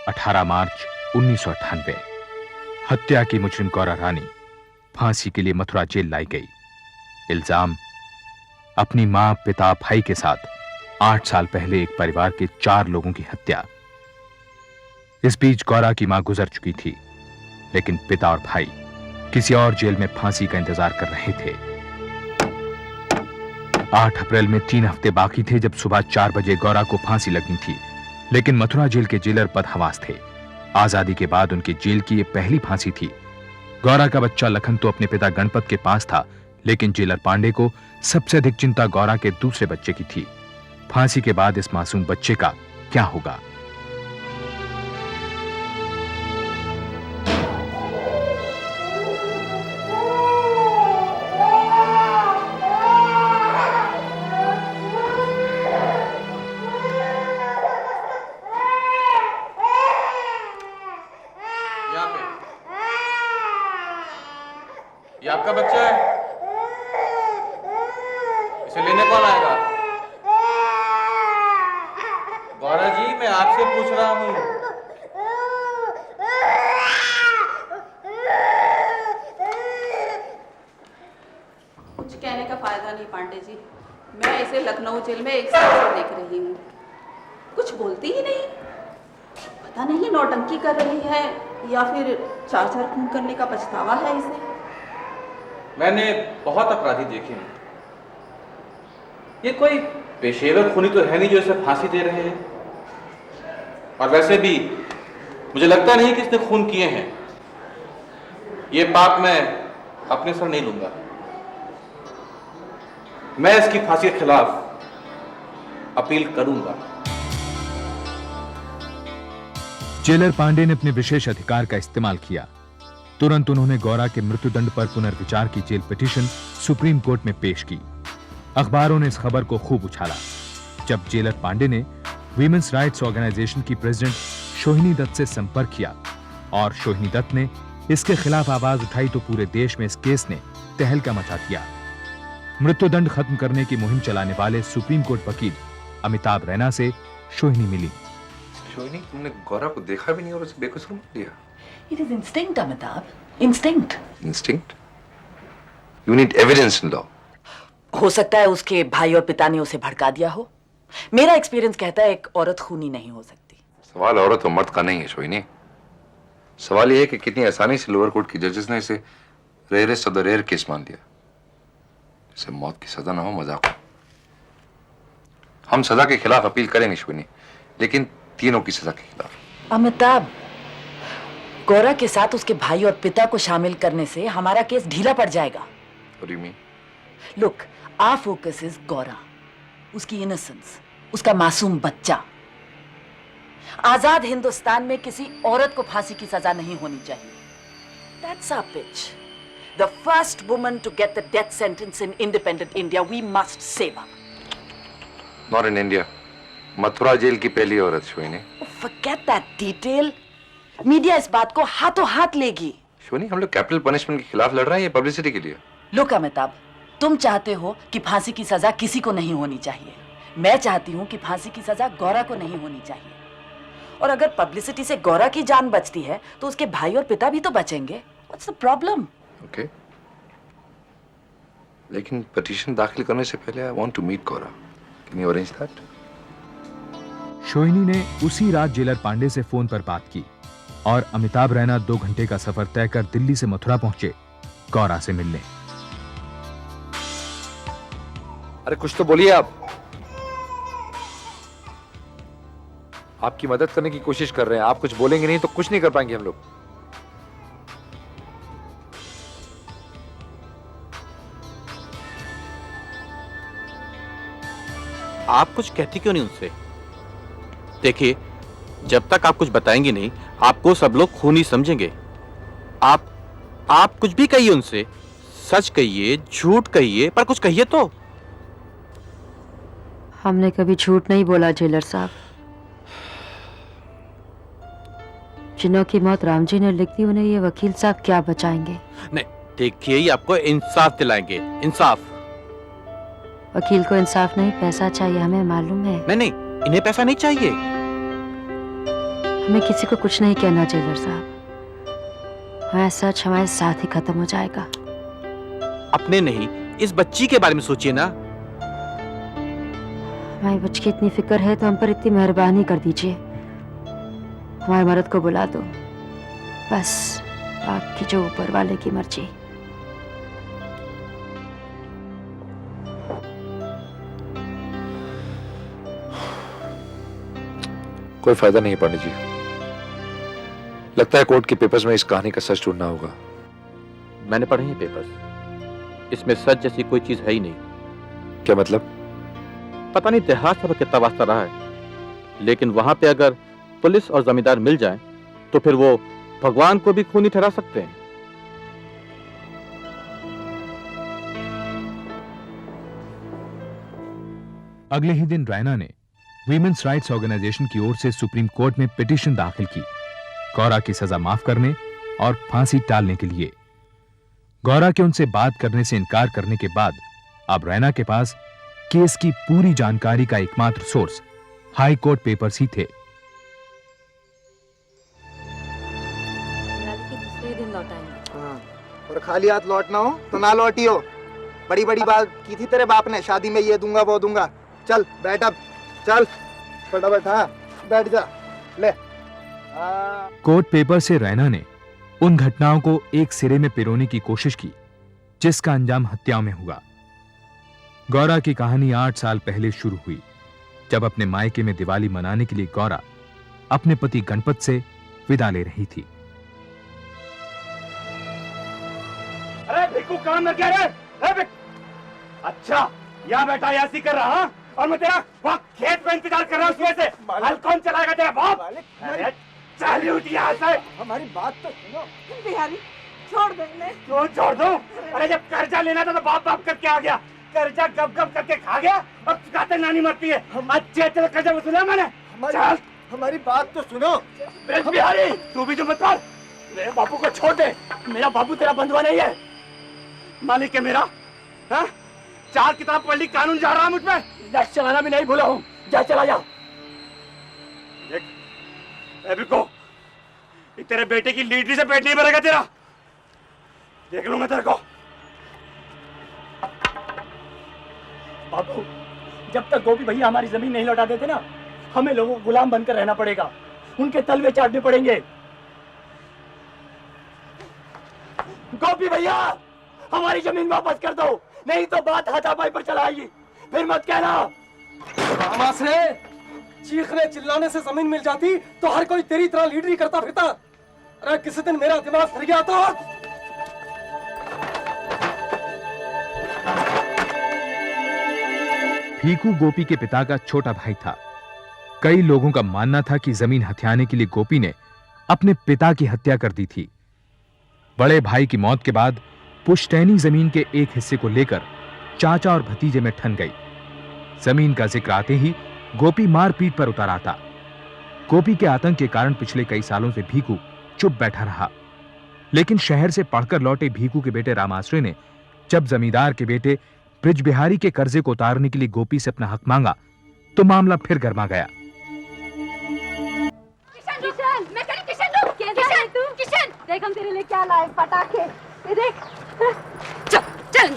18 मार्च 1998 हत्या की मुजरिम गौरा रानी फांसी के लिए मथुरा जेल लाई गई। इल्जाम, अपनी मां, पिता, भाई के साथ 8 साल पहले एक परिवार के 4 लोगों की हत्या। इस बीच गौरा की मां गुजर चुकी थी, लेकिन पिता और भाई किसी और जेल में फांसी का इंतजार कर रहे थे। 8 अप्रैल में 3 हफ्ते बाकी थे जब सुबह 4 बजे गौरा को फांसी लगनी थी, लेकिन मथुरा जेल के जेलर बदहवास थे। आजादी के बाद उनकी जेल की यह पहली फांसी थी। गौरा का बच्चा लखन तो अपने पिता गणपत के पास था, लेकिन जेलर पांडे को सबसे अधिक चिंता गौरा के दूसरे बच्चे की थी। फांसी के बाद इस मासूम बच्चे का क्या होगा? ये आपका बच्चा है? इसे लेने कौन आएगा? गौरा जी, मैं आपसे पूछ रहा हूँ। कुछ कहने का फायदा नहीं पांडे जी, मैं इसे लखनऊ जेल में 1 साल से देख रही हूँ। कुछ बोलती ही नहीं। पता नहीं नौटंकी कर रही है या फिर 4 खून करने का पछतावा है इसे। मैंने बहुत अपराधी देखे हैं, ये कोई पेशेवर खूनी तो है नहीं जो इसे फांसी दे रहे हैं। और वैसे भी मुझे लगता नहीं कि इसने खून किए हैं। ये पाप मैं अपने सर नहीं लूंगा। मैं इसकी फांसी के खिलाफ अपील करूंगा। जेलर पांडे ने अपने विशेष अधिकार का इस्तेमाल किया। तुरंत उन्होंने गौरा के मृत्युदंड पर पुनर्विचार की जेल पिटीशन सुप्रीम कोर्ट में पेश की। अखबारों ने इस खबर को खूब उछाला। जब जेलर पांडे ने वीमेंस राइट्स ऑर्गेनाइजेशन की प्रेसिडेंट सोहिनी दत्त से संपर्क किया और सोहिनी दत्त ने इसके खिलाफ आवाज उठाई तो पूरे देश में इस केस ने तहलका मचा दिया। मृत्युदंड खत्म करने की मुहिम चलाने वाले सुप्रीम कोर्ट वकील अमिताभ रैना से सोहिनी मिली। सोहिनी, तुमने गौरा को देखा भी नहीं और उसे बेकसूर मार दिया। It is instinct, Amitabh, instinct. Instinct? You need evidence in law. हो सकता है उसके भाई और पिता ने उसे भड़का दिया हो। मेरा एक्सपीरियंस कहता है एक औरत खूनी नहीं हो सकती। सवाल औरत और मर्द का नहीं है सोहिनी। सवाल यह है कि कितनी आसानी से लोअर कोर्ट की जजेस ने इसे rarest of the rare case मान दिया। इसे मौत की सजा ना हो, मजाक हो। हम सजा के खिलाफ अपील करेंगे सोहिनी, लेकिन तीनों की सजा के खिलाफ। अमिताभ, गौरा के साथ उसके भाई और पिता को शामिल करने से हमारा केस ढीला पड़ जाएगा। What do you mean? Look, our focus is Gaura, उसकी इनोसेंस, उसका मासूम बच्चा। आजाद हिंदुस्तान में किसी औरत को फांसी की सजा नहीं होनी चाहिए। That's our pitch. The first woman to get the death sentence in independent India, we must save her. Not in India. Mathura jail की पहली औरत सोहिनी। Forget that detail. मीडिया इस बात को हाथों हाथ लेगी। सोहिनी, हम लोग कैपिटल पनिशमेंट के खिलाफ लड़ रहे हैं या पब्लिसिटी के लिए? लोक अमिताभ, तुम चाहते हो कि फांसी की सजा किसी को नहीं होनी चाहिए। मैं चाहती हूँ कि फांसी की सजा गौरा को नहीं होनी चाहिए। और अगर पब्लिसिटी से गौरा की जान बचती है तो उसके भाई और पिता भी तो बचेंगे। What's the problem? Okay. लेकिन पिटीशन दाखिल करने से पहले I want to meet Gaura. Can you arrange that? सोहिनी ने उसी रात जेलर पांडे से फोन पर बात की और अमिताभ रैना 2 घंटे का सफर तय कर दिल्ली से मथुरा पहुंचे गौरा से मिलने। अरे कुछ तो बोलिए आप। आपकी मदद करने की कोशिश कर रहे हैं। आप कुछ बोलेंगे नहीं तो कुछ नहीं कर पाएंगे हम लोग। आप कुछ कहती क्यों नहीं उनसे? देखिए, जब तक आप कुछ बताएंगे नहीं, आपको सब लोग खूनी समझेंगे। आप कुछ भी कहिए उनसे, सच कहिए, झूठ कहिए, पर कुछ कहिए तो। हमने कभी झूठ नहीं बोला जेलर साहब। जिन्हों की मौत राम जी ने लिख दी, उन्हें ये वकील साहब क्या बचाएंगे? नहीं, देखिए, ये आपको इंसाफ दिलाएंगे। इंसाफ। वकील को इंसाफ नहीं, पैसा चाहिए, हमें मालूम है। नहीं, इन्हें पैसा नहीं चाहिए। मैं किसी को कुछ नहीं कहना जेलर साहब। हमारा सच हमारे साथ ही खत्म हो जाएगा। अपने नहीं, इस बच्ची के बारे में सोचिए ना। हमारी बच्ची की इतनी फिक्र है तो हम पर इतनी मेहरबानी कर दीजिए। हमारे मर्द को बुला दो, बस आपकी जो ऊपर वाले की मर्जी। कोई फायदा नहीं है पंडित जी। लगता है कोर्ट के पेपर्स में इस कहानी का सच ढूंढना होगा। मैंने पढ़े हैं पेपर्स, इसमें सच जैसी कोई चीज है ही नहीं। क्या मतलब? पता नहीं इतिहास पर कितना वास्ता रहा है, लेकिन वहां पे अगर पुलिस और जमींदार मिल जाएं, तो फिर वो भगवान को भी खूनी ठहरा सकते हैं। अगले ही दिन रैना ने वीमेंस राइट्स ऑर्गेनाइजेशन की ओर से सुप्रीम कोर्ट में पिटीशन दाखिल की, गौरा की सजा माफ करने और फांसी टालने के लिए। गौरा के उनसे बात करने से इनकार करने के बाद अब रैना के पास केस की पूरी जानकारी का एकमात्र सोर्स हाई कोर्ट पेपर्स ही थे। दूसरे दिन लौट आएंगे। हाँ, और खाली हाथ लौटना हो तो ना लौटियो। बड़ी बड़ी बात की थी तेरे बाप ने, शादी में ये दूंगा वो दूंगा। चल बैठ अब, चल फटाफट। हाँ बैठ जा, ले। कोर्ट पेपर से रैना ने उन घटनाओं को एक सिरे में पिरोने की कोशिश की जिसका अंजाम हत्याओं में हुआ। गौरा की कहानी 8 साल पहले शुरू हुई, जब अपने मायके में दिवाली मनाने के लिए गौरा अपने पति गणपत से विदा ले रही थी। अरे भिक्कू कहाँ मर गया रे? अच्छा यहाँ बैठा यासी कर रहा हाँ? और मैं तेरा वहाँ खेत में इंतजार कर रहा हूँ सुबह से। हल कौन चलाएगा तेरा बाप? अरे चल उठ यहाँ से। हमारी बात तो सुनो। बिहारी छोड़ दो इन्हें। क्यों छोड़ दो? अरे जब कर्जा लेना था तो बाप बाप करके आ गया, कर्जा गप गप करके खा गया और चुकाते नानी मरती है। अच्छे तेरे कर्जा वसूला मैंने। चल हमारी बात तो सुनो। बिहारी तू भी जो मत कर, मेरे बापू को छोड़ दे। मेरा बापू तेरा बंधुआ नहीं है, मालिक है मेरा। हाँ? 4 किताब पढ़ ली, कानून जा रहा मुझ पे। लक्ष्य चलाना भी नहीं भूला हूँ। जा चला जा। देख को तेरे बेटे की लीडरी से पेट नहीं भरेगा तेरा, देख लूंगा तेरे को। बाबू जब तक गोपी भैया हमारी जमीन नहीं लौटा देते ना, हमें लोगों को गुलाम बनकर रहना पड़ेगा, उनके तलवे चाटने पड़ेंगे। गोपी भैया हमारी जमीन वापस कर दो, नहीं तो बात हाथापाई पर चलाएगी। फिर मत कहना। मामा से चीखने चिल्लाने से जमीन मिल जाती तो हर कोई तेरी तरह लीडरी करता फिरता। अरे किसी दिन मेरा दिमाग फिर गया तो। भीखू गोपी के पिता का छोटा भाई था। कई लोगों का मानना था कि जमीन हथियाने के लिए गोपी ने अपने पिता की हत्या कर दी थी। बड़े भाई की मौत के बाद पुश्तैनी जमीन के एक हिस्से को लेकर चाचा और भतीजे में ठन गई। जमीन का जिक्र आते ही गोपी मारपीट पर उतर आता। गोपी के आतंक के कारण पिछले कई सालों से भीखू चुप बैठा रहा, लेकिन शहर से पढ़कर लौटे भीखू के बेटे रामाश्रय ने जब जमींदार के बेटे ब्रिज बिहारी के कर्जे को उतारने के लिए गोपी से अपना हक मांगा तो मामला फिर गर्मा गया। किशन, मैं कह रही किशन रुक। कैसा है तू? किशन, देख हम तेरे लिए क्या लाए, पटाखे। ये देख। चल चल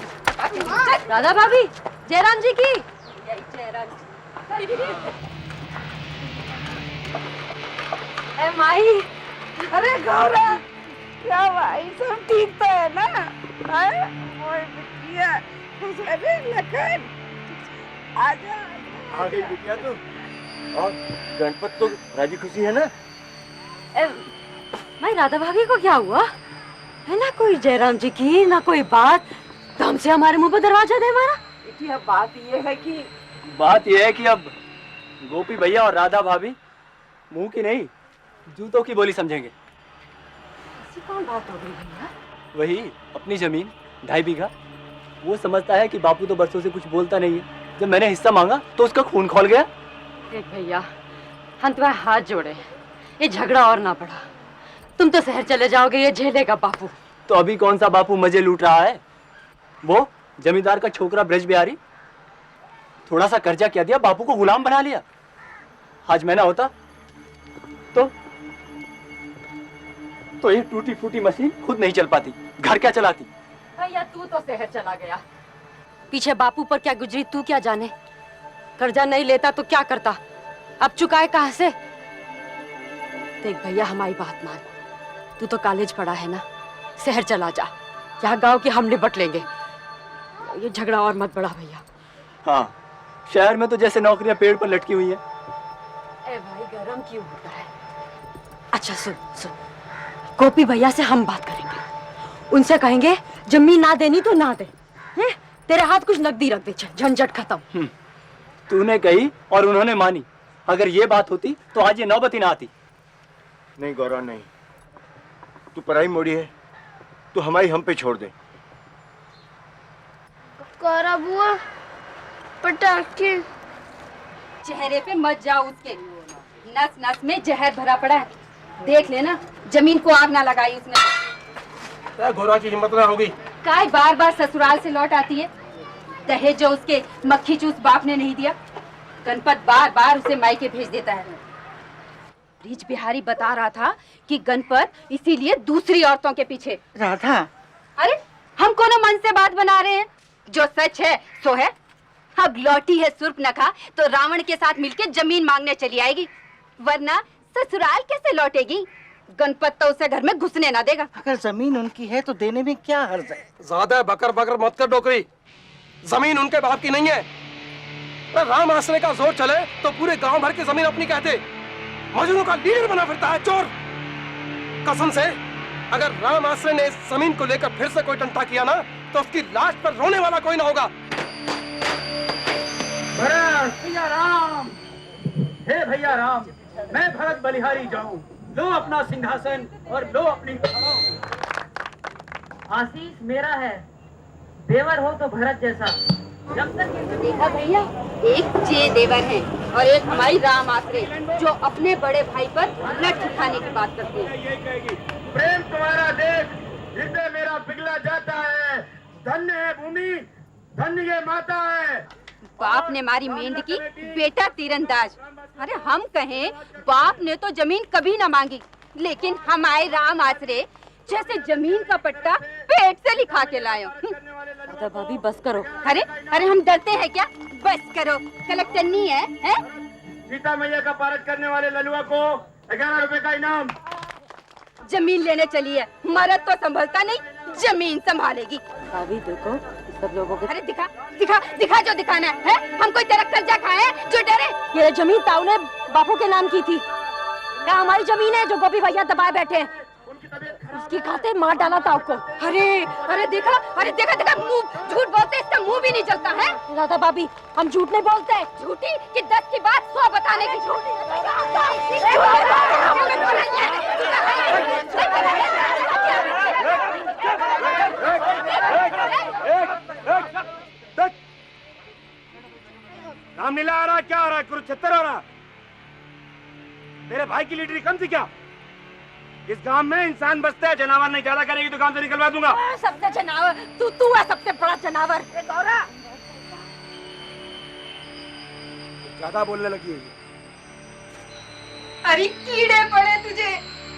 राधा भाभी, जयराम जी की। ए माई, अरे गौरा, क्या भाई सब ठीक तो है ना? हाँ? ओए बिटिया, अरे लखन, आजा। आ गई बिटिया तू। और गणपत तो राजी खुशी है ना? भाई राधा भाभी को क्या हुआ है? ना कोई जयराम जी की ना कोई बात, तो हमसे हमारे मुंह पर दरवाजा दे मारा। बिटिया बात ये है कि अब गोपी भैया और राधा भाभी मुंह की नहीं जूतों की बोली समझेंगे। ऐसी कौन बात हो गई भैया? वही अपनी जमीन 2.5 बीघा। वो समझता है कि बापू तो बरसों से कुछ बोलता नहीं है, जब मैंने हिस्सा मांगा तो उसका खून खौल गया। देख भैया, हम तुम्हारे हाथ जोड़े, ये झगड़ा और ना बढ़ा। तुम तो शहर चले जाओगे, ये झेलेगा बापू। तो अभी कौन सा बापू मजे लूट रहा है? वो जमींदार का छोकरा ब्रज बिहारी थोड़ा सा कर्जा क्या दिया, बापू को गुलाम बना लिया। आज मैं ना होता तो तो ये टूटी फूटी मशीन खुद नहीं चल पाती, घर क्या चलाती। भैया तू तो शहर चला गया, पीछे बापू पर क्या गुजरी तू क्या जाने। कर्जा नहीं लेता तो क्या करता, अब चुकाए कहां से। देख भैया हमारी बात मान, तू तो कॉलेज पढ़ा है ना, शहर चला जा, यहाँ गांव की हम निपट लेंगे। ये झगड़ा और मत बढ़ा भैया। हाँ, शहर में तो जैसे नौकरियां पेड़ पर लटकी हुई है। ए भाई गरम क्यों होता है। अच्छा सुन सुन, गोपी भैया से हम बात करेंगे, उनसे कहेंगे जमीन ना देनी तो ना दे, हैं? तेरे हाथ कुछ नकदी रख दे, झंझट खत्म। तूने कही और उन्होंने मानी, अगर ये बात होती तो आज ये नौबत ही ना आती। नहीं गौरव नहीं, तू पराई मोड़ी है, तू हमारी हम पे छोड़ दे। गौरा बुआ पटाखे। चेहरे पे मत जाओ उसके, नस नस में जहर भरा पड़ा है, देख लेना जमीन को आग ना लगाई उसने। गौरव की हिम्मत ना होगी। काय बार बार ससुराल से लौट आती है, दहेज जो उसके मक्खी चूस बाप ने नहीं दिया, गणपत बार बार उसे मायके भेज देता है। ब्रिज बिहारी बता रहा था कि गणपत इसीलिए दूसरी औरतों के पीछे। राधा, अरे हम कोनो मन से बात बना रहे हैं, जो सच है सो है। अब लौटी है सुर्पनखा तो रावण के साथ मिलके जमीन मांगने चली आएगी, वरना ससुराल कैसे लौटेगी। गणपत तो उसे घर में घुसने ना देगा। अगर जमीन उनकी है तो देने में क्या हर्ज है। ज्यादा बकर बकर मत कर डोकरी, जमीन उनके बाप की नहीं है। राम आसरे का जोर चले तो पूरे गांव भर की जमीन अपनी कहते, मजनू का लीडर बना फिरता है चोर। कसम से अगर राम आसरे ने इस जमीन को लेकर फिर से कोई टंटा किया ना तो उसकी लाश पर रोने वाला कोई ना होगा। भैया राम, हे भैया राम, मैं भरत बलिहारी जाऊं, लो अपना सिंहासन और लो अपनी। आशीष मेरा है, देवर हो तो भरत जैसा। जब तक देखा भैया, एक जे देवर है और एक हमारी राम आसरे, जो अपने बड़े भाई पर लठ उठाने की बात करते हैं। प्रेम तुम्हारा देश, हृदय मेरा पिघला जाता है। धन्य है भूमि, धन्य ये माता है। बाप ने मारी मेंढकी, बेटा तीरंदाज। अरे हम कहें बाप ने तो जमीन कभी ना मांगी, लेकिन हमारे राम आसरे जैसे जमीन का पट्टा पेट से लिखा के लाए। भाभी बस करो। अरे अरे हम डरते हैं क्या, बस करो, कलेक्टर नहीं है? सीता मैया का पारद करने वाले ललुआ को 11 रुपए का इनाम। जमीन लेने चली है, मर्द तो संभलता नहीं, जमीन संभालेगी। भाभी देखो सब लोगों को। अरे दिखा दिखा दिखा जो दिखाना है, हम कोई तेरा कर्जा खाए जो डरे। ये जमीन ताऊ ने बापू के नाम की थी, क्या हमारी जमीन है जो गोपी भैया दबाए बैठे हैं? उसकी खाते मार डाला ताऊ को। अरे अरे देखा, अरे देखा देखा, मुंह झूठ बोलते, इसका मुंह भी नहीं चलता है। राधा भाभी हम झूठ नहीं बोलते। झूठी कि 10 की बात 100 बताने की झूठी। रामलीला आ रहा, क्या आ रहा है? कुरुक्षेत्र हो रहा। तेरे भाई की लीडरी कम थी क्या? इस गांव में इंसान बसते हैं, जानवर नहीं। ज्यादा करेगी तो गांव से निकलवा दूंगा। सबसे जानवर तू है, सबसे बड़ा जानवर। ज्यादा बोलने लगी है। अरे कीड़े पड़े तुझे,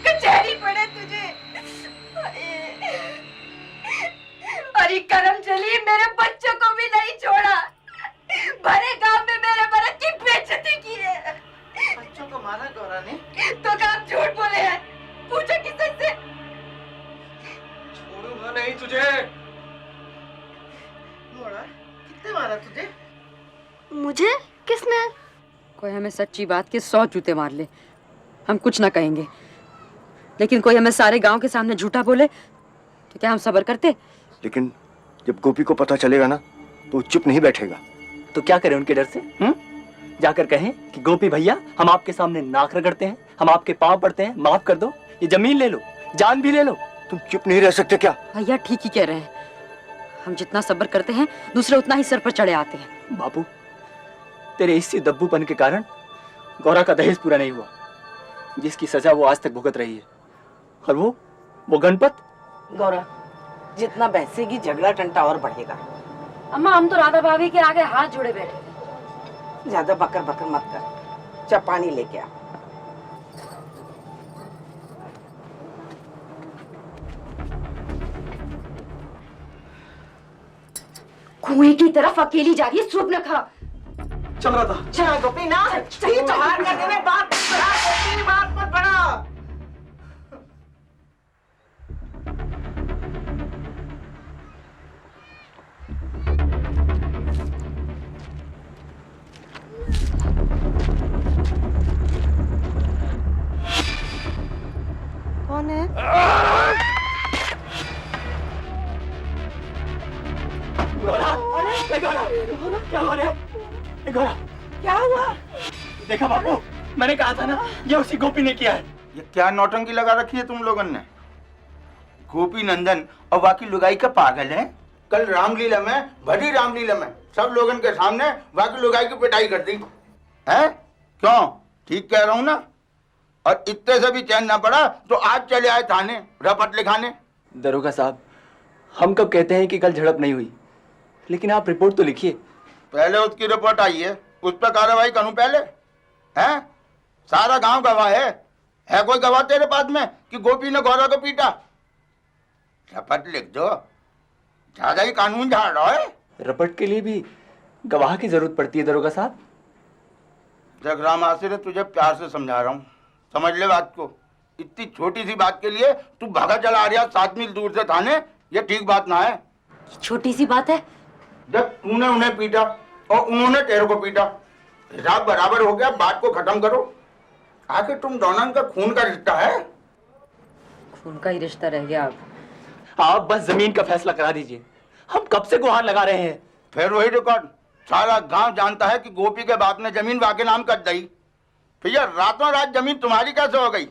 कचहरी पड़े तुझे। अरे करम चली, मेरे बच्चों को भी नहीं छोड़ा, भरे गांव में मेरे भरत की बेइज्जती की है। बच्चों को मारा गौरा ने तो काम झूठ बोले हैं, पूछो किसी से। छोड़ूंगा नहीं तुझे। मोड़ा, कितने मारा तुझे? मुझे किसने? कोई हमें सच्ची बात के 100 जूते मार ले, हम कुछ ना कहेंगे, लेकिन कोई हमें सारे गांव के सामने झूठा बोले तो क्या हम सब्र करते? लेकिन जब गोपी को पता चलेगा ना तो चुप नहीं बैठेगा। तो क्या करें उनके डर से? जाकर कहें कि गोपी भैया हम आपके सामने नाक रगड़ते हैं, हम आपके पांव पड़ते हैं, माफ कर दो, ये जमीन ले लो, जान भी ले लो। तुम चुप नहीं रह सकते क्या? भैया ठीक ही कह रहे हैं, हम जितना सब्र करते हैं दूसरे उतना ही सर पर चढ़े आते हैं। बाबू, तेरे इसी दब्बूपन के कारण गौरा का दहेज पूरा नहीं हुआ, जिसकी सजा वो आज तक भुगत रही है। और वो गणपत। गौरा, जितना बहसेगी झगड़ा टंटा और बढ़ेगा। अम्मा हम तो राधा भाभी के आगे हाथ जोड़े बैठे। ज्यादा बकर बकर मत कर, जा पानी लेके आ। कुएं की तरफ अकेली जा रही है सूर्पनखा। चल रहा था। चल गोपीनाथ, चल, चल। बाहर करने में बात बड़ा, गोपी बात मत बड़ा। कौन है? क्या हो रहा है? क्या हुआ? देखा बाबू, मैंने कहा था ना ये उसी गोपी ने किया है। ये क्या नौटंकी लगा रखी है तुम लोगों ने? गोपी नंदन और बाकी लुगाई का पागल है। कल रामलीला में, भरी रामलीला में सब लोगन के सामने बाकी लुगाई की पिटाई कर दी है। क्यों? ठीक कह रहा हूं ना? और इतने से भी चैन ना पड़ा तो आज चले आए थाने रपट लिखाने। दरोगा साहब, हम कब कहते हैं कि कल झड़प नहीं हुई, लेकिन आप रिपोर्ट तो लिखिए। पहले उसकी रिपोर्ट आई है, उस पर कार्रवाई करूं पहले? हैं? सारा गांव गवाह है कोई गवाह तेरे पास में कि गोपी ने गौरव को पीटा? रपट लिख दो, ज्यादा ही कानून झाड़ रहा है। रपट के लिए भी गवाह की जरूरत पड़ती है दरोगा साहब। जगराम आसिर, तुझे प्यार से समझा रहा हूँ, समझ ले बात को। इतनी छोटी सी बात के लिए तू भागा चला आ रहा 7 मील दूर से थाने, ये ठीक बात ना है। छोटी सी बात है। जब तूने उन्हें पीटा और उन्होंने तेरे को पीटा, हिसाब बराबर हो गया, बात को खत्म करो। आखिर तुम दोनों का खून का रिश्ता है। खून का ही रिश्ता रह गया अब। आप बस जमीन का फैसला करा दीजिए, हम कब से गुहार लगा रहे हैं। फिर वही रिकॉर्ड, सारा गांव जानता है कि गोपी के बाप ने जमीन वाके नाम कर दी। भैया रातों रात जमीन तुम्हारी कैसे हो गई?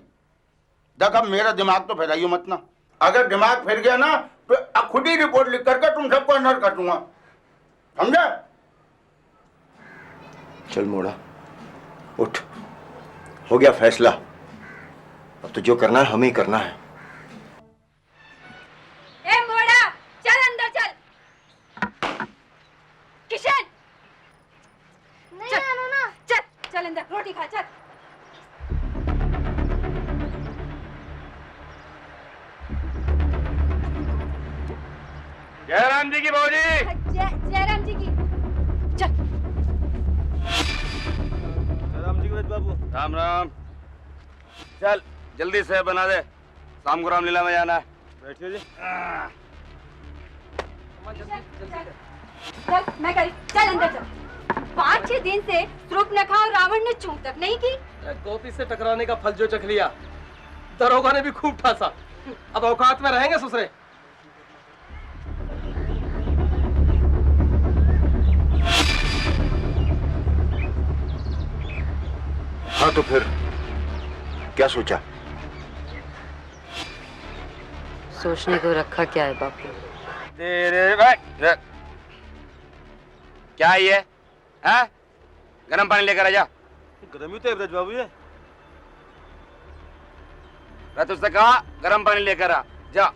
देख अब मेरा दिमाग तो फिराइयो मत ना। अगर दिमाग फिर गया ना तो खुद ही रिपोर्ट लिख करके तुम सबको अंदर कर दूंगा, समझे? चल मोड़ा, उठ, हो गया फैसला। अब तो जो करना है हमें ही करना है। ए मोड़ा, चल अंदर चल। किशन, नहीं आना ना। चल अंदर रोटी खा, चल। जयराम जी की भौजी। जयराम जी की। चल। जयराम जी के बाबू। राम राम। चल जल्दी से बना दे, शाम को रामलीला में जाना है। बैठिए जी। चल मैं करी, चल अंदर चल। 5-6 दिन से सूर्पनखा और रावण ने चूक तक नहीं की। गोपी से टकराने का फल जो चख लिया, दरोगा ने भी खूब ठासा। अब औकात में रहेंगे ससुरे। हाँ तो फिर क्या सोचा? सोचने को रखा क्या है बापू? तेरे भाई क्या ये है? गरम पानी लेकर आ जा। गर्मी तो ब्रज बाबू है। मैं तुझसे कहा गरम पानी लेकर आ जा।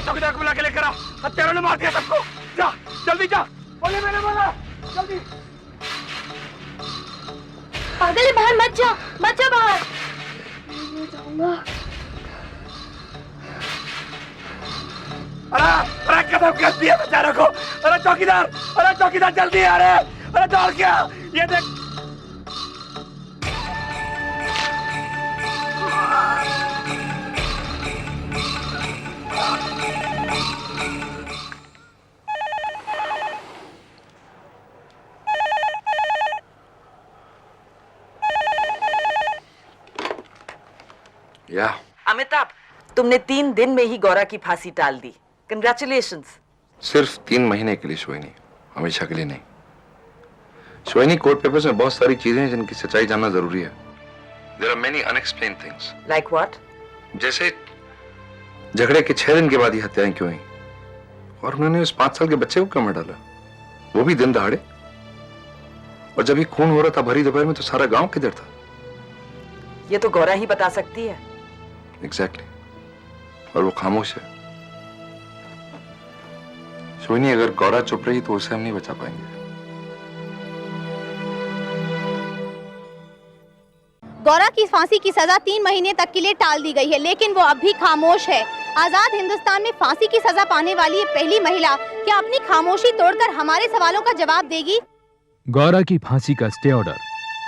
चौकीदार को बुला के लेकर आ, हत्यारों ने मार दिया सबको। जा जल्दी जा। बोले मैंने बोला जल्दी। पागल है, बाहर मत जा बाहर। मैं जाऊंगा। अरे कदम कर दिया बेचारों को। अरे चौकीदार जल्दी आ रहे। अरे दौड़ क्या, ये देख। अमिताभ, तुमने 3 दिन में ही गौरा की फांसी टाल दी। कंग्रेचुलेशंस। सिर्फ 3 महीने के लिए सोहिनी, हमेशा के लिए नहीं। सोहिनी, कोर्ट पेपर्स में बहुत सारी चीजें हैं जिनकी सच्चाई जानना जरूरी है। There are many unexplained things. Like what? जैसे झगड़े के 6 दिन के बाद ही हत्याएं क्यों हुई, और उन्होंने उस 5 साल के बच्चे को क्यों मार डाला, वो भी दिन दहाड़े। और जब ये खून हो रहा था भरी दोपहर में, तो सारा गांव किधर था? ये तो गौरा ही बता सकती है। एग्जैक्टली, और वो खामोश है। सोनी, अगर गौरा चुप रही तो उसे हम नहीं बचा पाएंगे। गौरा की फांसी की सजा 3 महीने तक के लिए टाल दी गई है, लेकिन वो अब भी खामोश है। आजाद हिंदुस्तान में फांसी की सजा पाने वाली ये पहली महिला क्या अपनी खामोशी तोड़कर हमारे सवालों का जवाब देगी? गौरा की फांसी का स्टे ऑर्डर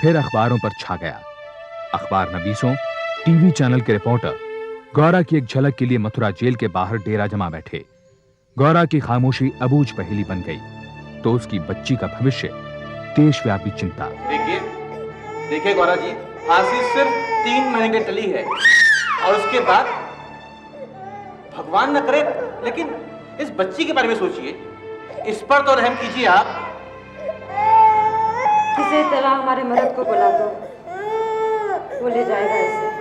फिर अखबारों पर छा गया। अखबार नवीसों, टीवी चैनल के रिपोर्टर गौरा की एक झलक के लिए मथुरा जेल के बाहर डेरा जमा बैठे। गौरा की खामोशी अबूझ पहेली बन गई तो उसकी बच्ची का भविष्य देशव्यापी चिंता। देखिए गौरा जी, फांसी सिर्फ 3 महीने की टली है, और उसके बाद भगवान न करे, लेकिन इस बच्ची के बारे में सोचिए, इस पर तो रहम कीजिए आप। किसी तरह हमारे मदद को बुला दो, वो ले जाएगा इसे।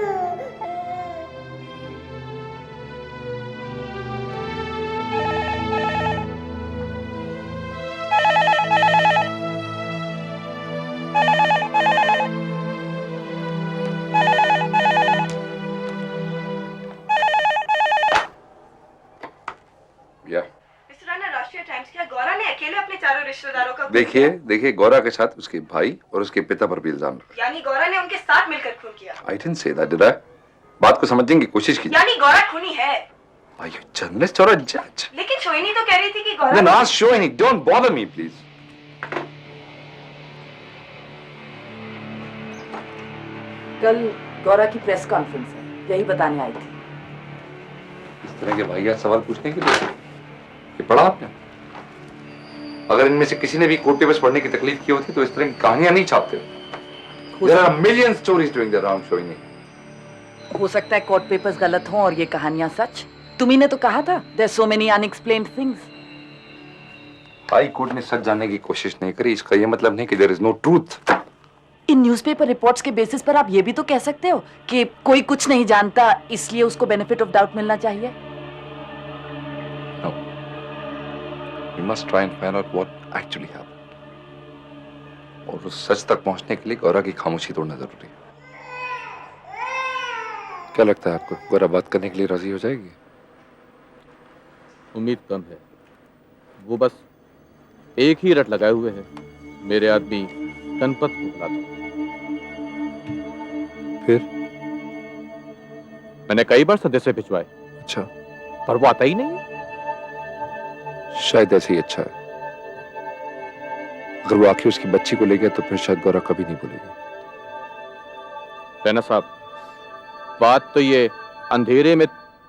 देखिए गौरा के साथ उसके भाई और उसके पिता पर भी इल्जाम लगा। यानी गौरा ने उनके साथ मिलकर खून किया। I didn't say that, did I? बात को समझने की कोशिश कीजिए। यानी गौरा खूनी है। Are you journalist or a judge? लेकिन सोहिनी तो कह रही थी कि Gaura. Then ask Sohini, don't bother me, please. कल गौरा की प्रेस कॉन्फ्रेंस है, यही बताने आई थी। इस तरह के वाहियात सवाल पूछने के लिए ये पढ़ा आपने? अगर इनमें से किसी ने भी कोर्ट पेपर्स पढ़ने की तकलीफ की होती तो इस तरह की कहानियां नहीं छापते। There are million stories doing the round, Sohini. हो सकता है कोर्ट पेपर्स गलत हों और ये कहानियां सच। तुम्ही ने तो कहा था there are so many unexplained things. High court ने सच जानने की कोशिश नहीं करी, इसका ये मतलब नहीं कि there is no truth. In newspaper reports के बेसिस पर आप ये भी तो कह सकते हो कि कोई कुछ नहीं जानता, इसलिए उसको बेनिफिट ऑफ डाउट मिलना चाहिए। We must try and find out what actually happened. और उस सच तक पहुंचने के लिए गौरा की खामोशी तोड़ना जरूरी है। क्या लगता है आपको, गौरा बात करने के लिए राजी हो जाएगी? उम्मीद कम है। वो बस एक ही रट लगाए हुए है, मेरे आदमी गणपत को बुला दो। फिर मैंने कई बार सदस्य भिजवाए। अच्छा, पर वो आता ही नहीं है। शायद ऐसे ही अच्छा है। अगर वो आखिर उसकी बच्ची को ले गया तो फिर शायद गौरा कभी नहीं बोलेगी। रैना साहब, बात तो ये अंधेरे में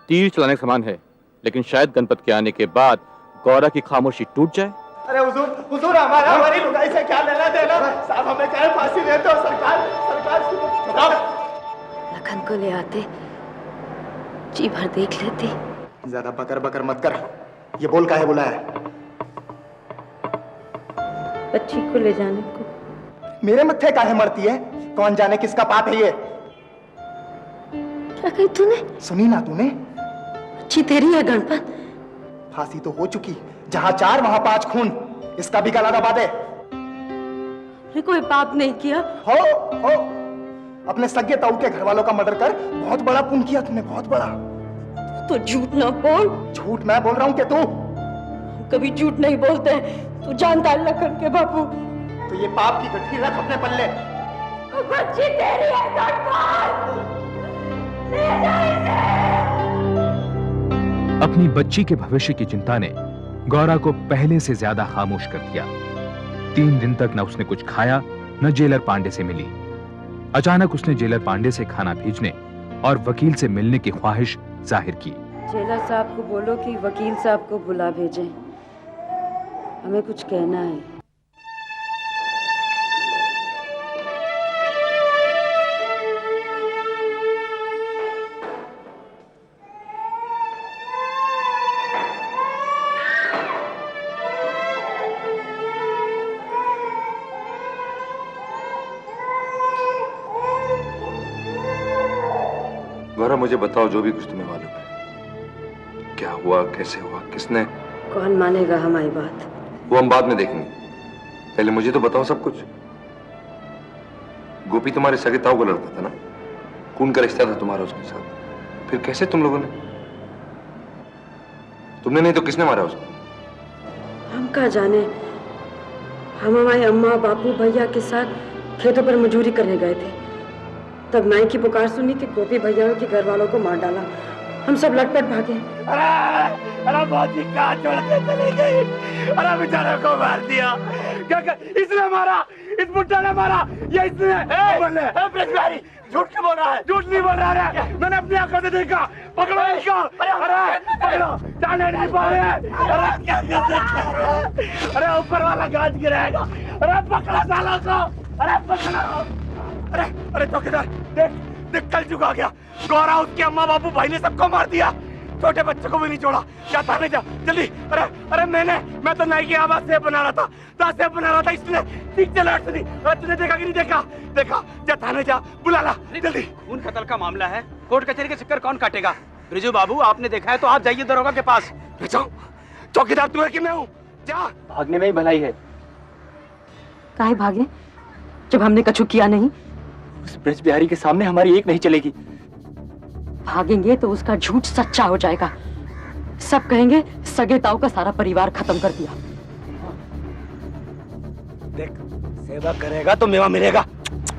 तीर चलाने के समान है, लेकिन शायद गणपत के आने के बाद गौरा की खामोशी टूट जाए। अरे हुजूर हमारी लुगाई से क्या लेना देना? साहब हमें क्या फांसी दे दो, सरकार। लखन को ले आते, जी भर देख लेते। ज्यादा बकर बकर मत कर, ये बोल काहे बुलाया? बच्ची को ले जाने को। मेरे मत्थे काहे मरती है? कौन जाने किसका पाप है ये? क्या कही तूने? सुनी ना तूने? बच्ची तेरी है गणपत। फांसी तो हो चुकी, जहां 4 वहां 5 खून, इसका भी गला दबा दे। मैंने कोई पाप नहीं किया। हो अपने सगे ताऊ के घर वालों का मर्डर कर बहुत बड़ा पुण्य किया तूने, बहुत बड़ा। तो झूठ ना बोल। झूठ मैं बोल रहा हूँ कि तू? कभी झूठ नहीं बोलते, तू जानता है लखन के बापू। तो ये पाप की गठरी रख अपने पल्ले। बच्ची तेरी है गणपत, ले जा इसे। अपनी बच्ची के भविष्य की चिंता ने गौरा को पहले से ज्यादा खामोश कर दिया। 3 दिन तक न उसने कुछ खाया, न जेलर पांडे से मिली। अचानक उसने जेलर पांडे से खाना भेजने और वकील से मिलने की ख्वाहिश जाहिर की। जेलर साहब को बोलो कि वकील साहब को बुला भेजें, हमें कुछ कहना है। जरा मुझे बताओ जो भी कुछ तुम्हें मालूम है। क्या हुआ, कैसे हुआ, किसने? कौन मानेगा हमारी बात? वो हम बाद में देखेंगे, पहले मुझे तो बताओ सब कुछ। गोपी तुम्हारे सगे ताऊ का लड़का था ना? खून का रिश्ता था तुम्हारा उसके साथ, फिर कैसे तुम लोगों ने? तुमने नहीं तो किसने मारा उसको? हम क्या जाने। हम हमारे अम्मा बापू भैया के साथ खेतों पर मजूरी करने गए थे, तब नाई की पुकार सुनी कि गोपी भैया के घर वालों को मार डाला। हम सब लटपट भागे। अरे बहुत ही कहा छोड़ के चली गई। अरे बेचारे को मार दिया। क्या इसने मारा? इस बुड्ढा ने मारा? ये इसने? झूठ क्यों बोल रहा है? झूठ नहीं बोल रहा है, मैंने अपनी आंखों से देखा। पकड़ो इसको। अरे पकड़ो, जाने नहीं पा रहे। अरे क्या कर सकते? अरे ऊपर वाला गाज गिराएगा। अरे पकड़ो सालों को। अरे पकड़ो। अरे चौकीदार देख देख, कल चुका गया। गौरा, उसके अम्मा बापू भाई ने सबको मार दिया, छोटे बच्चे को भी नहीं छोड़ा। क्या थाने जा जल्दी। अरे मैं तो नाई की आवाज से बना रहा था, इसने ठीक चला सुनी। अरे तूने देखा कि नहीं देखा? जा थाने जा, बुला ला जल्दी। खून कत्ल का मामला है, कोर्ट कचहरी के चक्कर कौन काटेगा? ब्रिजू बाबू, आपने देखा है तो आप जाइए दरोगा के पास। चौकीदार तू है कि मैं हूँ? जा। भागने में ही भलाई है। काहे भागे जब हमने कछु किया नहीं? उस ब्रज बिहारी के सामने हमारी एक नहीं चलेगी। भागेंगे तो उसका झूठ सच्चा हो जाएगा। सब कहेंगे सगे ताऊ का सारा परिवार खत्म कर दिया। देख, सेवा करेगा तो मेवा मिलेगा।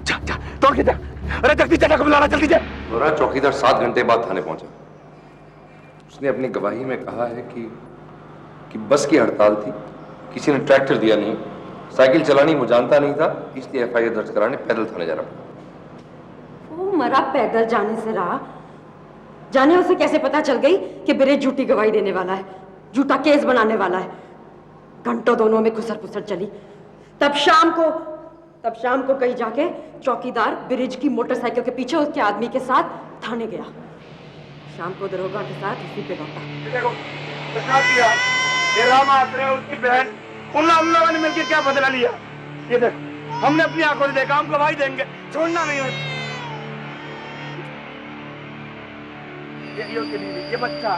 जा जा, दौड़ के जा। अरे जल्दी चाचा को बुला ला, जल्दी जा। गौरा, चौकीदार 7 घंटे बाद थाने पहुंचा। उसने अपनी गवाही में कहा है कि बस की हड़ताल थी, किसी ने ट्रैक्टर दिया नहीं, साइकिल चलानी वो जानता नहीं था, इसलिए FIR दर्ज कराने पैदल थाने जाना पड़ा। वो मरा पैदल जाने से रहा, जाने उसे कैसे पता चल गई कि ब्रिज झूठी गवाही देने वाला है, झूठा केस बनाने वाला है। घंटों दोनों में खुसर पुसर चली। तब शाम को कहीं जाके चौकीदार ब्रिज की मोटरसाइकिल के पीछे उसके आदमी के साथ थाने गया। शाम को दरोगा के साथ उसी पे लौटा। देखो क्या किया ये राम आश्रय, उसकी बहन, उन लोगों ने मिलकर क्या बदला लिया। ये देख, हमने अपनी आंखों से देखा, हम गवाही देंगे, छोड़ना नहीं है। ये बच्चा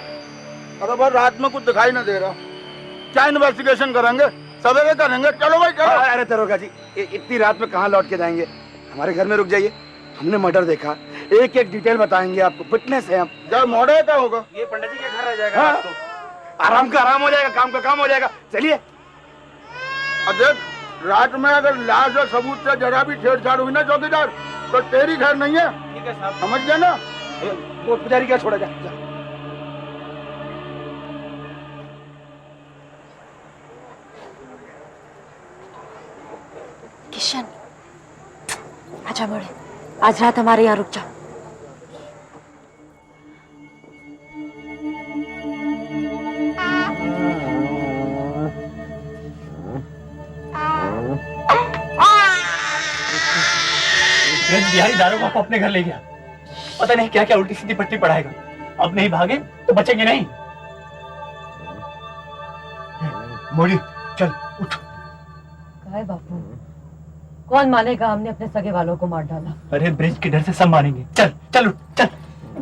अरे भाई रात में कुछ दिखाई ना दे रहा, क्या इन्वेस्टिगेशन करेंगे? सवेरे करेंगे, चलो भाई चलो। अरे दरोगा जी, इतनी रात में कहाँ लौट के जाएंगे? हमारे घर में रुक जाइए, हमने मर्डर देखा, एक एक डिटेल बताएंगे आपको, फिटनेस है हम। जब मॉडल क्या होगा? ये पंडित जी के घर रह जाएगा। हाँ? आराम का आराम हो जाएगा, काम का काम हो जाएगा। चलिए। देख, रात में अगर लाश और सबूत से जरा भी छेड़छाड़ हुई ना चौकीदार, तो तेरी खैर नहीं है। ठीक है साहब, समझ गया ना? वो पुजारी क्या छोड़ा जा। किशन, आजा बड़े, आज रात हमारे यहाँ रुक जा। ब्रज बिहारी दारोगा को अपने घर ले गया, पता नहीं क्या क्या उल्टी सीधी पट्टी पढ़ाएगा। अब नहीं भागे तो बचेंगे नहीं। मोड़ी चल उठ। काहे बापू, कौन मानेगा हमने अपने सगे वालों को मार डाला? अरे ब्रिज के डर से सब मानेंगे। चल चल उठ चल।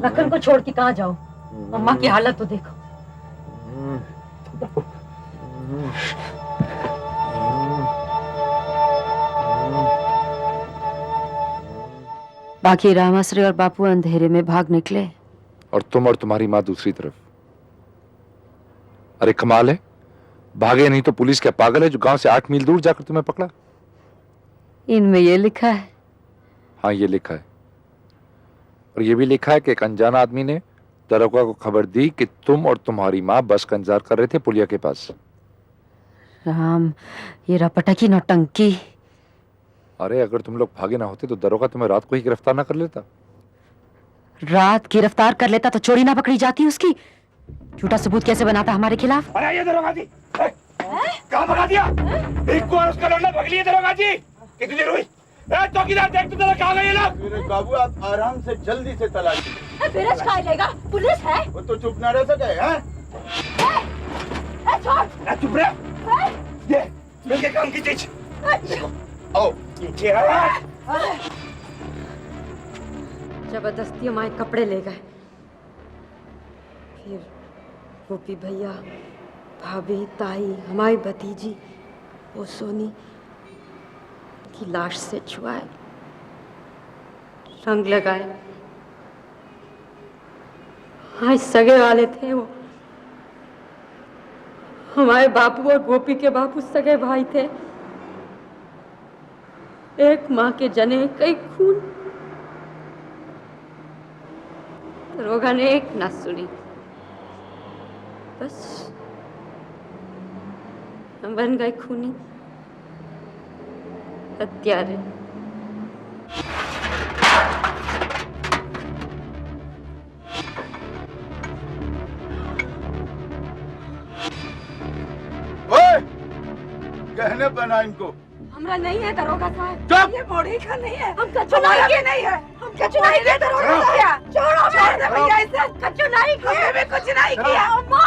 लखन को छोड़ के कहाँ जाओ? अम्मा की हालत तो देखो। बाकी रामाश्री और बापू अंधेरे में भाग निकले, और तुम और तुम्हारी माँ दूसरी तरफ। अरे कमाल है, भागे नहीं तो पुलिस क्या पागल है जो गांव से 8 मील दूर जाकर तुम्हें पकड़ा? इनमें ये लिखा है। हाँ, ये लिखा है, और ये भी लिखा है कि एक अनजान आदमी ने दरोगा को खबर दी कि तुम और तुम्हारी माँ बस का इंतजार कर रहे थे पुलिया के पास। राम, ये रपटकी नौटंकी। अरे अगर तुम लोग भागे ना होते तो दरोगा तुम्हें रात को ही गिरफ्तार ना कर लेता? रात गिरफ्तार कर लेता तो चोरी ना पकड़ी जाती उसकी? झूठा सबूत कैसे बनाता हमारे खिलाफ? अरे ये दरोगा जी, कहाँ भगा दिया? एक को और उसका लौंडा पकड़ लिया दरोगा जी। कितनी देर हुई? चौकीदार देख तो जरा कहाँ गए ये लोग? मेरे बाबू आप आराम से जल्दी से तलाशी। ब्रिज खा लेगा, पुलिस है। वो तो चुप ना रह सके हैं? छोड़। चुप रहे। ये मिलके काम की चीज। आओ नीचे आ। जबरदस्ती हमारे कपड़े ले गए, फिर गोपी भैया, भाभी, ताई, हमारी भतीजी वो सोनी की लाश से छुआए, रंग लगाए। हाँ, सगे वाले थे वो। हमारे बापू और गोपी के बापू सगे भाई थे। एक माँ के जने कई खून। दरोगा ने एक न सुनी, बस हम बन गए खूनी, हत्यारे। गहने पहना इनको। हमरा नहीं है दरोगा साहब। चुप! ये बॉडी का नहीं है। हम कच्चू नहीं किए नहीं है। हम कच्चू नहीं किए दरोगा साहब। छोड़ो छोड़ दे भैया इसे। कच्चू नहीं किए। हमने कुछ नहीं किया। अम्मा,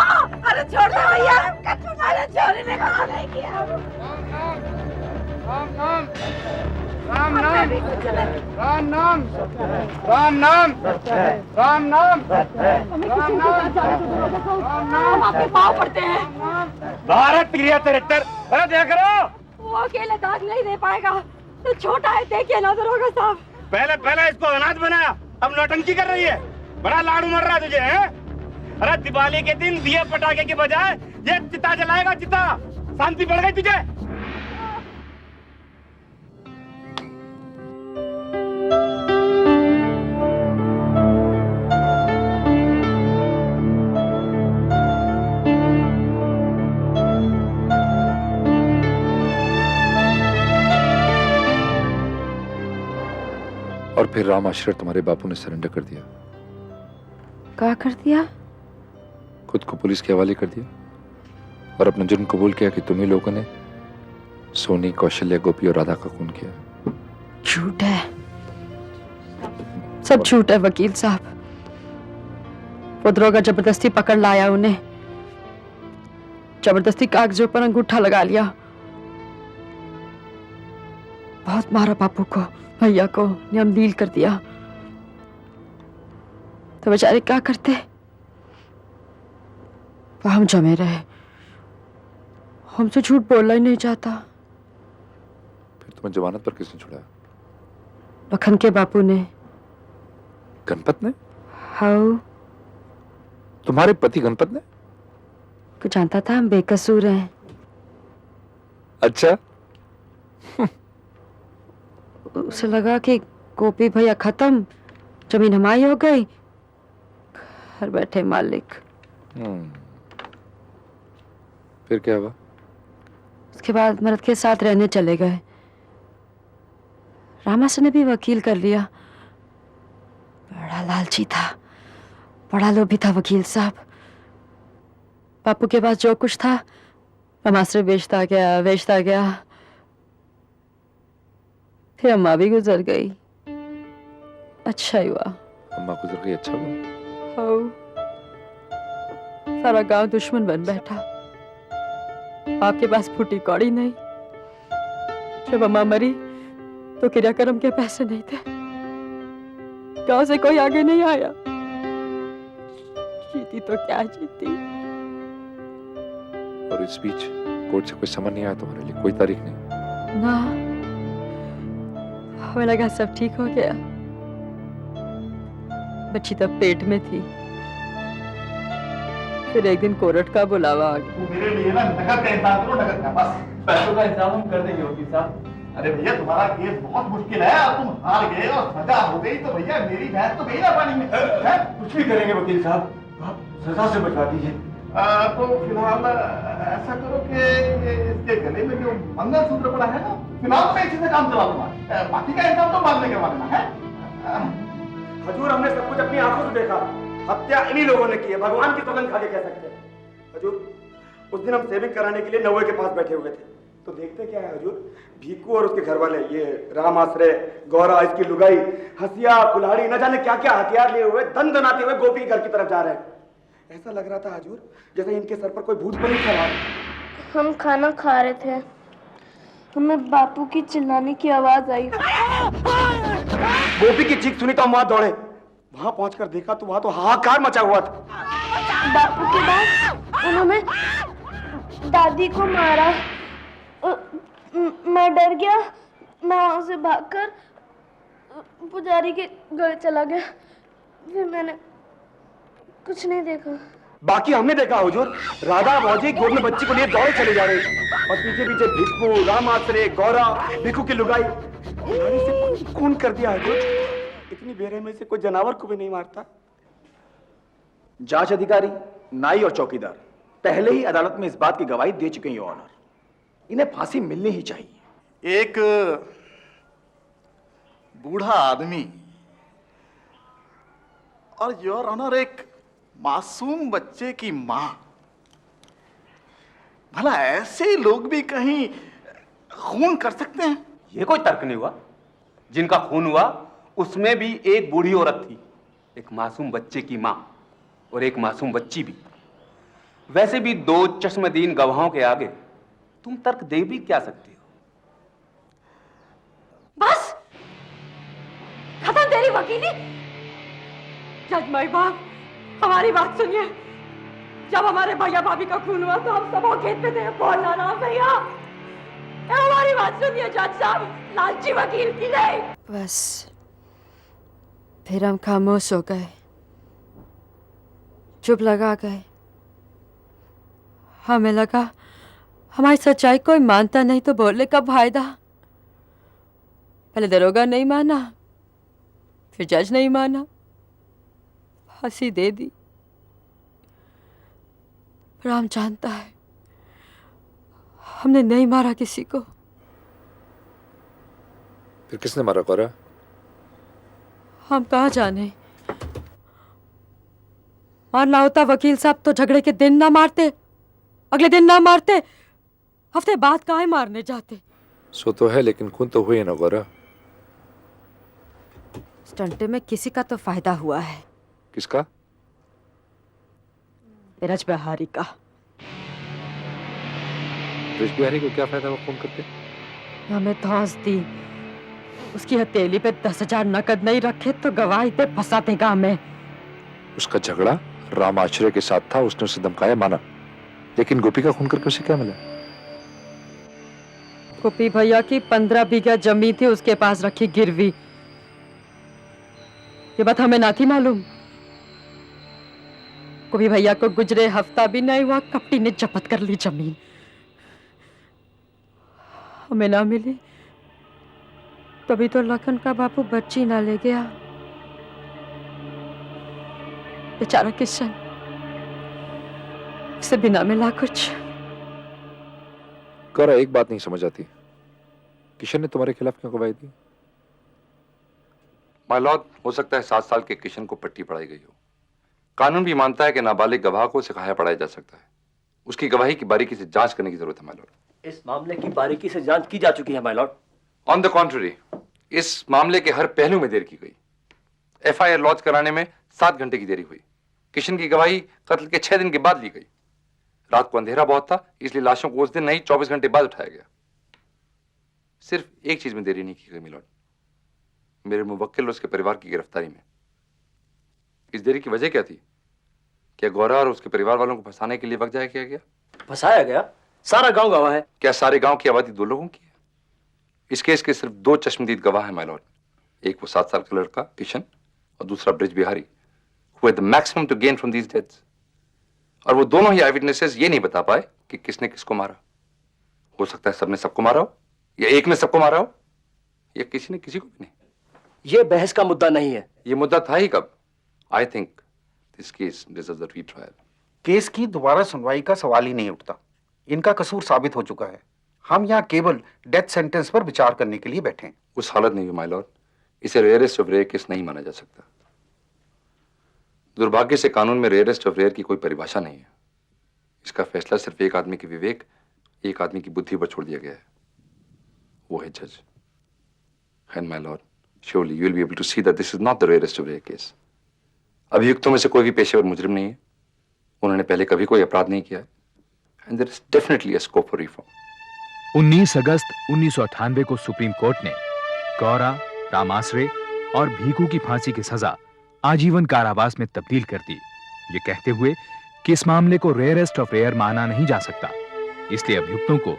अरे छोड़ दे भैया। कच्चू नहीं, चोरी ने कुछ नहीं किया। राम नाम, राम नाम, राम नाम, राम नाम, राम नाम, राम नाम, हम आपके पाँव पड़ते हैं। भारत क्रिया 73। अरे देख रहे हो, वो अकेले दाग नहीं दे पाएगा, तो छोटा है, देखिए ना दरोगा साहब। पहले इसको अनाथ बनाया, अब नौटंकी कर रही है। बड़ा लाड़ू मर रहा है तुझे, हैं? अरे दिवाली के दिन दिए पटाखे के बजाय ये चिता जलाएगा, चिता। शांति बढ़ गई तुझे? और फिर राम आश्रय तुम्हारे बापू ने सरेंडर कर दिया। क्या कर दिया? खुद को पुलिस के हवाले कर दिया और अपना जुर्म कबूल किया कि तुम ही लोगों ने सोनी, कौशल्या, गोपी और राधा का खून किया। झूठ है, सब झूठ है वकील साहब। वो दरोगा जबरदस्ती पकड़ लाया उन्हें, जबरदस्ती कागजों पर अंगूठा लगा लिया। बहुत मारा बापू को, भैया को, नियम डील कर दिया। तो बेचारे क्या करते? वो हम जमे रहे, हमसे झूठ बोलना ही नहीं चाहता। फिर तुम्हें जमानत पर किसने छुड़ाया? लखन के बापू ने। गणपत ने? हाँ। तुम्हारे पति गणपत ने? कुछ जानता था हम बेकसूर हैं। अच्छा। उसे लगा कि गोपी भैया खत्म, जमीन हमारी हो गई, घर बैठे मालिक। फिर क्या हुआ? उसके बाद मर्द के साथ रहने चले गए। रामासन ने भी वकील कर लिया। बड़ा लालची था, बड़ा लोभी था वकील साहब। बापू के पास जो कुछ था रामाश्रय बेचता गया। फिर अम्मा भी गुजर गई। अच्छा ही हुआ। अम्मा गुजर गई, अच्छा हुआ। हाँ। सारा गांव दुश्मन बन बैठा। आपके पास फूटी कौड़ी नहीं। जब अम्मा मरी तो क्रियाक्रम के पैसे नहीं थे, गांव से कोई आगे नहीं आया। जीती तो क्या जीती। और इस बीच कोर्ट से कोई समन नहीं आया तुम्हारे लिए? कोई तारीख नहीं? ना, हमें लगा सब ठीक हो गया। बच्ची तब पेट में थी। फिर एक दिन कोर्ट का बुलावा आ गया। मेरे लिए ना नकद का इंतजाम करो, नकद का। बस पैसों का इंतजाम हम कर देंगे वकील साहब। अरे भैया, तुम्हारा केस बहुत मुश्किल है और तुम हार गए और सजा हो गई तो भैया मेरी भैंस तो गई ना पानी में। कुछ भी करेंगे वकील साहब, आप सजा से बचा दीजिए। तो फिलहाल ऐसा करो कि इसके गले में जो मंगलसूत्र पड़ा है ना, फिलहाल मैं इसी से काम चला लूंगा। बाकी का इंतजाम तो बाद में करवा देना है। हजूर, हमने सब कुछ अपनी आंखों से देखा। हत्या इन्हीं लोगों ने की है, भगवान की सौगंध खा के कह सकते हैं। हजूर, उस दिन हम सेविंग कराने के लिए नौवे के पास बैठे हुए थे, तो देखते क्या है हजूर, भीकू और उसके घर वाले, ये राम आश्रय, गौरा, इसकी लुगाई, हसिया, कुल्हाड़ी, न जाने क्या क्या हथियार लिए हुए दन दनाते हुए गोपी के घर की तरफ जा रहे हैं। ऐसा लग रहा था हजूर जैसे इनके सर पर कोई भूत बलि चढ़ा। हम खाना खा रहे थे, हमें बापू की चिल्लाने की आवाज आई। गोपी की चीख सुनी तो हम वहां दौड़े। वहां पहुंचकर देखा तो वहां तो हाहाकार मचा हुआ था। बापू के बाद उन्होंने दादी को मारा। मैं डर गया, मैं वहां से भागकर पुजारी के घर चला गया। फिर मैंने कुछ नहीं देखा। बाकी हमने देखा हुजूर, राधा मौजी गोद में बच्ची को लिए दौड़े चले जा रहे और पीछे पीछे भिक्कू, रामाश्रे, गौरा, भिक्कू की लुगाई उन्होंने से खून कर दिया हुजूर। इतनी बेरहमी से कोई जानवर को भी नहीं मारता। जांच अधिकारी, नाई और चौकीदार पहले ही अदालत में इस बात की गवाही दे चुके हैं योर ऑनर। इन्हें फांसी मिलनी ही चाहिए। एक बूढ़ा आदमी और योर ऑनर एक मासूम बच्चे की मां, भला ऐसे लोग भी कहीं खून कर सकते हैं? ये कोई तर्क नहीं हुआ। जिनका खून हुआ उसमें भी एक बूढ़ी औरत थी, एक मासूम बच्चे की मां और एक मासूम बच्ची भी। वैसे भी दो चश्मदीन गवाहों के आगे तुम तर्क दे भी क्या सकते हो? बस खत्म तेरी वकीली। जज माई बाप, हमारी बात सुनिए। जब हमारे भैया भाभी का खून हुआ तो हम सब खेत पे थे। बोलना ना भैया, हमारी बात सुनिए जज साहब, लालची वकील की नहीं। बस फिर हम खामोश हो गए, चुप लगा गए। हमें लगा हमारी सच्चाई कोई मानता नहीं तो बोलने का फायदा। पहले दरोगा नहीं माना, फिर जज नहीं माना, फांसी दे दी। पर राम जानता है हमने नहीं मारा किसी को। फिर किसने मारा गौरा? हम कहाँ जाने। मारना होता वकील साहब तो झगड़े के दिन ना मारते, अगले दिन ना मारते, हफ्ते बाद काहे मारने जाते। सो तो है, लेकिन खून तो हुए ना गौरा। स्टंटे में किसी का तो फायदा हुआ है। किसका? ब्रज बिहारी का। ब्रज बिहारी को क्या फायदा हुआ खून करके? हमें धौंस दी। उसकी हथेली पे 10,000 नकद नहीं रखे तो गवाही पे फंसाते गांव में। उसका झगड़ा राम आश्रय के साथ था, उसने उसे धमकाया, माना। लेकिन गोपी का खून करके उसे क्या मिला? गोपी भैया की 15 बीघा जमीन थी उसके पास रखी गिरवी। ये बात हमें ना थी मालूम। गोपी भैया को गुजरे हफ्ता भी नहीं हुआ कपटी ने जब्त कर ली जमीन। हमें ना मिली तभी तो लखन का बापू बच्ची ना ले गया। बेचारा किशन, उसे बिना मिला कुछ। गौरा, एक बात नहीं समझ आती, किशन ने तुम्हारे खिलाफ क्यों गवाही दी? माय लॉर्ड, हो सकता है 7 साल के किशन को पट्टी पढ़ाई गई हो। कानून भी मानता है कि नाबालिग गवाह को सिखाया पढ़ाया जा सकता है। उसकी गवाही की बारीकी से जांच करने की जरूरत है माय लॉर्ड। इस मामले की बारीकी से जांच की जा चुकी है my Lord. On the contrary, इस मामले के हर पहलू में देर की गई। एफआईआर लॉन्च कराने में 7 घंटे की देरी हुई। किशन की गवाही कत्ल के 6 दिन के बाद ली गई। रात को अंधेरा बहुत था, इसलिए लाशों को उस दिन नहीं 24 घंटे बाद उठाया गया। सिर्फ एक चीज में देरी नहीं की गई मिलॉर्ड, मेरे मुवक्किल और उसके परिवार की गिरफ्तारी में। इस देरी की वजह क्या थी? क्या गौरा और उसके परिवार वालों को फंसाने के लिए वक्त जाया किया गया? फंसाया गया? सारा गांव गवाह है। क्या सारे गांव की आबादी 2 लोगों की है? इस केस के सिर्फ 2 चश्मदीद गवाह हैं माय लॉर्ड। एक वो 7 साल का लड़का किशन और दूसरा Braj Bihari, who had the maximum to gain from these deaths। और वो दोनों ही आई विटनेसेस ये नहीं बता पाए कि किसने किसको मारा। हो सकता है सबने सबको मारा हो, या एक ने सबको मारा हो, या किसी ने किसी को भी नहीं। ये बहस का मुद्दा नहीं है। ये मुद्दा था ही कब? I think this case deserves a retrial. Case की दोबारा सुनवाई का सवाल ही नहीं उठता। इनका कसूर साबित हो चुका है। हम यहाँ केवल डेथ सेंटेंस पर विचार करने के लिए बैठे हैं। उस हालत में भी माय लॉर्ड, इसे रेयरेस्ट ऑफ रेयर केस नहीं माना जा सकता। दुर्भाग्य से कानून में रेयरेस्ट ऑफ रेयर की कोई परिभाषा नहीं है। इसका फैसला सिर्फ एक आदमी के विवेक, एक आदमी की बुद्धि पर छोड़ दिया गया है, वो है जज। And my Lord, surely you will be able to see that this is not the rarest of rare case। अभियुक्तों में से कोई भी पेशेवर मुजरिम नहीं है, उन्होंने पहले कभी कोई अपराध नहीं किया है, and there is definitely a scope for reform। 19 अगस्त 1998 को सुप्रीम कोर्ट ने गौरा, राम आश्रे और भीखू की फांसी की सजा आजीवन कारावास में तब्दील कर दी, ये कहते हुए कि इस मामले को रेयरेस्ट ऑफ रेयर माना नहीं जा सकता, इसलिए अभियुक्तों को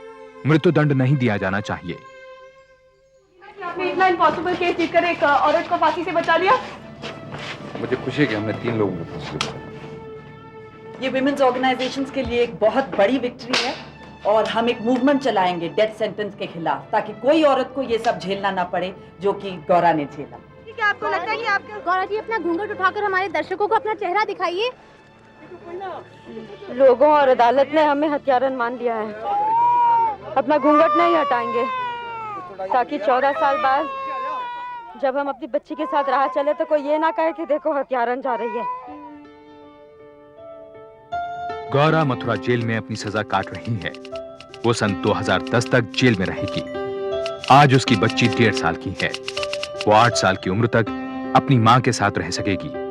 मृत्युदंड नहीं दिया जाना चाहिए। आपने इतना इम्पॉसिबल केस जीतकर एक औरत को फांसी से बचा लिया। मुझे खुशी है कि हमने 3 लोगों को फांसी दिलवाई। ये विमेन्स ऑर्गेनाइजेशंस के लिए एक बहुत बड़ी विक्ट्री है और हम एक मूवमेंट चलाएंगे डेथ सेंटेंस के खिलाफ, ताकि कोई औरत को ये सब झेलना ना पड़े जो कि गौरा ने झेला। क्या आपको लगता है कि आपके गौरा जी अपना घूंघट उठाकर हमारे दर्शकों को अपना चेहरा दिखाइए। लोगों और अदालत ने हमें हत्यारन मान लिया है, अपना घूंघट नहीं हटाएंगे ताकि 14 साल बाद जब हम अपनी बच्ची के साथ राह चले तो कोई ये ना कहे कि देखो हत्यारन जा रही है। गौरा मथुरा जेल में अपनी सजा काट रही है। वो सन 2010 तक जेल में रहेगी। आज उसकी बच्ची 1.5 साल की है। वो 8 साल की उम्र तक अपनी मां के साथ रह सकेगी।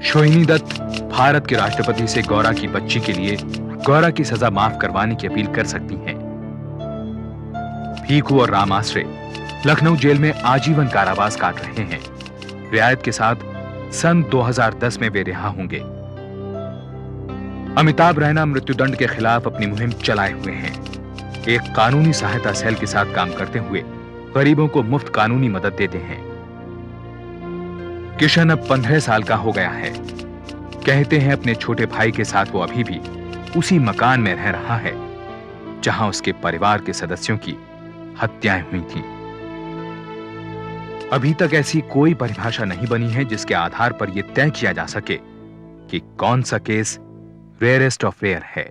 सोहिनी दत्त भारत के राष्ट्रपति से गौरा की बच्ची के लिए गौरा की सजा माफ करवाने की अपील कर सकती हैं। भीखू और राम आश्रे लखनऊ जेल में आजीवन कारावास काट रहे हैं। रियायत के साथ सन 2010 में वे रिहा होंगे। अमिताभ रैना मृत्युदंड के खिलाफ अपनी मुहिम चलाए हुए हैं। एक कानूनी सहायता सेल के साथ काम करते हुए गरीबों को मुफ्त कानूनी मदद देते हैं। किशन अब 15 साल का हो गया है। कहते हैं अपने छोटे भाई के साथ वो अभी भी उसी मकान में रह रहा है जहां उसके परिवार के सदस्यों की हत्याएं हुई थीं। अभी तक ऐसी कोई परिभाषा नहीं बनी है जिसके आधार पर यह तय किया जा सके कि कौन सा केस रेयरेस्ट ऑफ रेयर है।